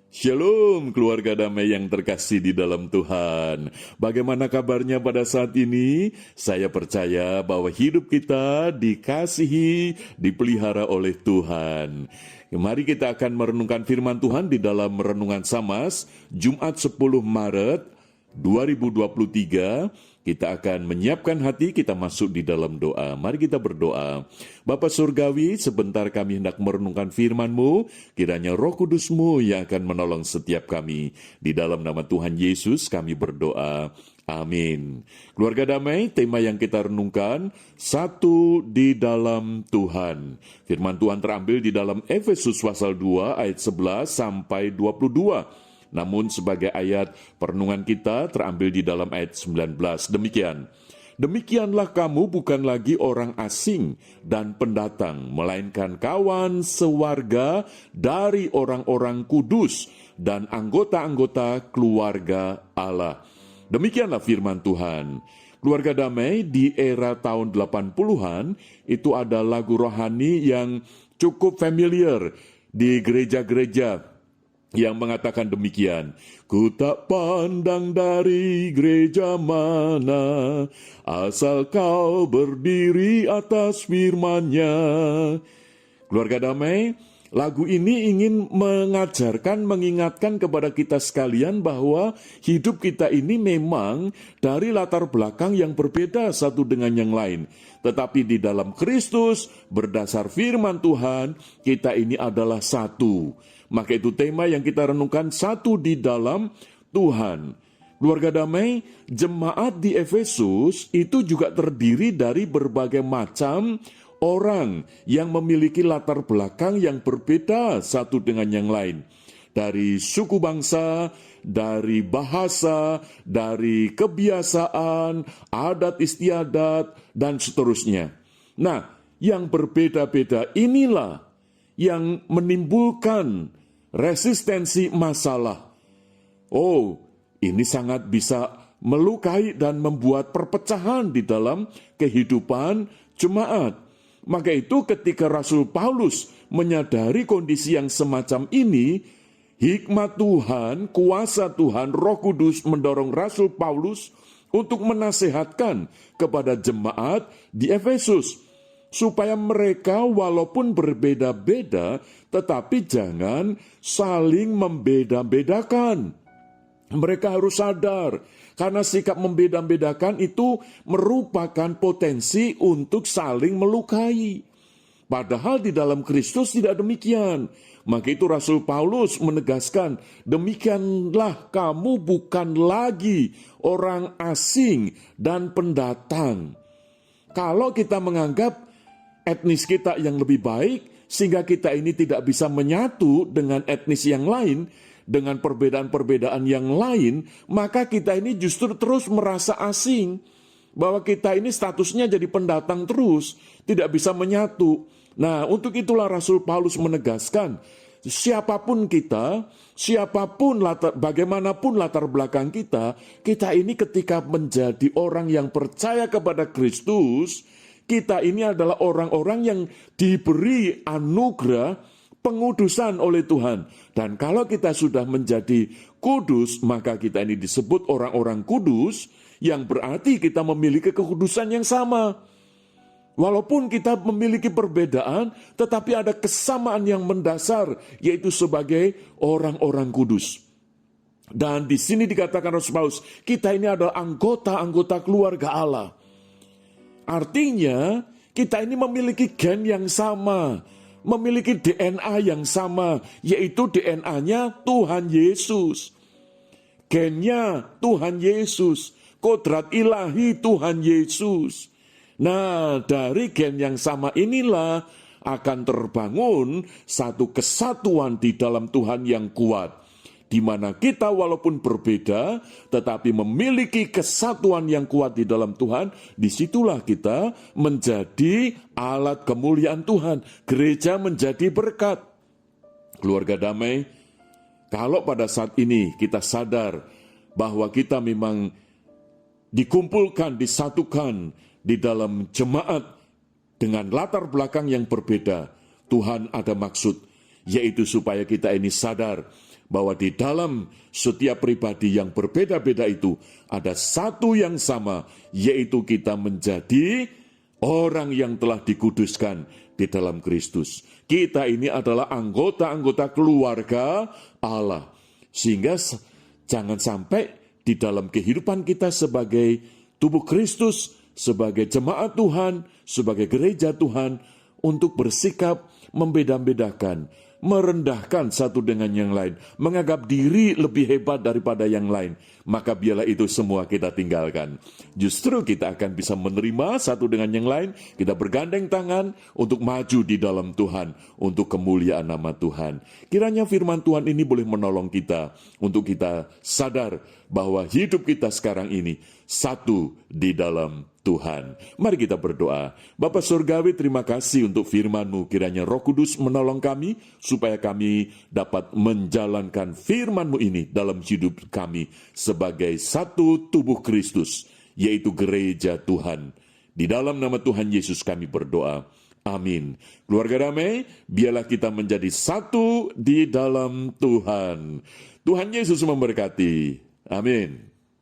Shalom keluarga damai yang terkasih di dalam Tuhan. Bagaimana kabarnya pada saat ini? Saya percaya bahwa hidup kita dikasihi, dipelihara oleh Tuhan. Mari kita akan merenungkan firman Tuhan di dalam Renungan Samas, Jumat 10 Maret 2023. Kita akan menyiapkan hati, kita masuk di dalam doa. Mari kita berdoa. Bapa Surgawi, sebentar kami hendak merenungkan firman-Mu, kiranya Roh Kudus-Mu yang akan menolong setiap kami. Di dalam nama Tuhan Yesus kami berdoa. Amin. Keluarga damai, tema yang kita renungkan, satu di dalam Tuhan. Firman Tuhan terambil di dalam Efesus pasal 2 ayat 11 sampai 22. Namun sebagai ayat perenungan kita terambil di dalam ayat 19. Demikian. Demikianlah kamu bukan lagi orang asing dan pendatang, melainkan kawan sewarga dari orang-orang kudus dan anggota-anggota keluarga Allah. Demikianlah firman Tuhan. Keluarga damai, di era tahun 80-an, itu ada lagu rohani yang cukup familiar di gereja-gereja yang mengatakan demikian. Ku tak pandang dari gereja mana, asal kau berdiri atas firman-Nya. Keluarga damai, lagu ini ingin mengingatkan kepada kita sekalian bahwa hidup kita ini memang dari latar belakang yang berbeda satu dengan yang lain. Tetapi di dalam Kristus, berdasar firman Tuhan, kita ini adalah satu. Maka itu tema yang kita renungkan, satu di dalam Tuhan. Keluarga damai, jemaat di Efesus itu juga terdiri dari berbagai macam orang yang memiliki latar belakang yang berbeda satu dengan yang lain. Dari suku bangsa, dari bahasa, dari kebiasaan, adat istiadat, dan seterusnya. Nah, yang berbeda-beda inilah yang menimbulkan resistensi masalah. Oh, ini sangat bisa melukai dan membuat perpecahan di dalam kehidupan jemaat. Maka itu ketika Rasul Paulus menyadari kondisi yang semacam ini, hikmat Tuhan, kuasa Tuhan, Roh Kudus mendorong Rasul Paulus untuk menasehatkan kepada jemaat di Efesus, supaya mereka walaupun berbeda-beda, tetapi jangan saling membeda-bedakan. Mereka harus sadar, karena sikap membeda-bedakan itu merupakan potensi untuk saling melukai. Padahal di dalam Kristus tidak demikian. Maka itu Rasul Paulus menegaskan, demikianlah kamu bukan lagi orang asing dan pendatang. Kalau kita menganggap etnis kita yang lebih baik, sehingga kita ini tidak bisa menyatu dengan etnis yang lain, dengan perbedaan-perbedaan yang lain, maka kita ini justru terus merasa asing, bahwa kita ini statusnya jadi pendatang terus, tidak bisa menyatu. Nah, untuk itulah Rasul Paulus menegaskan, siapapun kita, bagaimanapun latar belakang kita, kita ini ketika menjadi orang yang percaya kepada Kristus, kita ini adalah orang-orang yang diberi anugerah pengudusan oleh Tuhan. Dan kalau kita sudah menjadi kudus, maka kita ini disebut orang-orang kudus, yang berarti kita memiliki kekudusan yang sama. Walaupun kita memiliki perbedaan, tetapi ada kesamaan yang mendasar, yaitu sebagai orang-orang kudus. Dan di sini dikatakan Rasul Paulus, kita ini adalah anggota-anggota keluarga Allah. Artinya, kita ini memiliki gen yang sama, memiliki DNA yang sama, yaitu DNA-nya Tuhan Yesus. Gennya Tuhan Yesus, kodrat ilahi Tuhan Yesus. Nah, dari gen yang sama inilah akan terbangun satu kesatuan di dalam Tuhan yang kuat, di mana kita walaupun berbeda, tetapi memiliki kesatuan yang kuat di dalam Tuhan. Disitulah kita menjadi alat kemuliaan Tuhan. Gereja menjadi berkat. Keluarga damai, kalau pada saat ini kita sadar bahwa kita memang dikumpulkan, disatukan di dalam jemaat dengan latar belakang yang berbeda, Tuhan ada maksud, yaitu supaya kita ini sadar bahwa di dalam setiap pribadi yang berbeda-beda itu ada satu yang sama, yaitu kita menjadi orang yang telah dikuduskan di dalam Kristus. Kita ini adalah anggota-anggota keluarga Allah. Sehingga jangan sampai di dalam kehidupan kita sebagai tubuh Kristus, sebagai jemaat Tuhan, sebagai gereja Tuhan, untuk bersikap membeda-bedakan, merendahkan satu dengan yang lain, menganggap diri lebih hebat daripada yang lain, maka biarlah itu semua kita tinggalkan. Justru kita akan bisa menerima satu dengan yang lain, kita bergandeng tangan untuk maju di dalam Tuhan, untuk kemuliaan nama Tuhan. Kiranya firman Tuhan ini boleh menolong kita, untuk kita sadar bahwa hidup kita sekarang ini satu di dalam Tuhan. Mari kita berdoa. Bapa Surgawi, terima kasih untuk firman-Mu. Kiranya Roh Kudus menolong kami, supaya kami dapat menjalankan firman-Mu ini dalam hidup kami sebagai satu tubuh Kristus, yaitu gereja Tuhan. Di dalam nama Tuhan Yesus kami berdoa. Amin. Keluarga damai, biarlah kita menjadi satu di dalam Tuhan. Tuhan Yesus memberkati. Amin.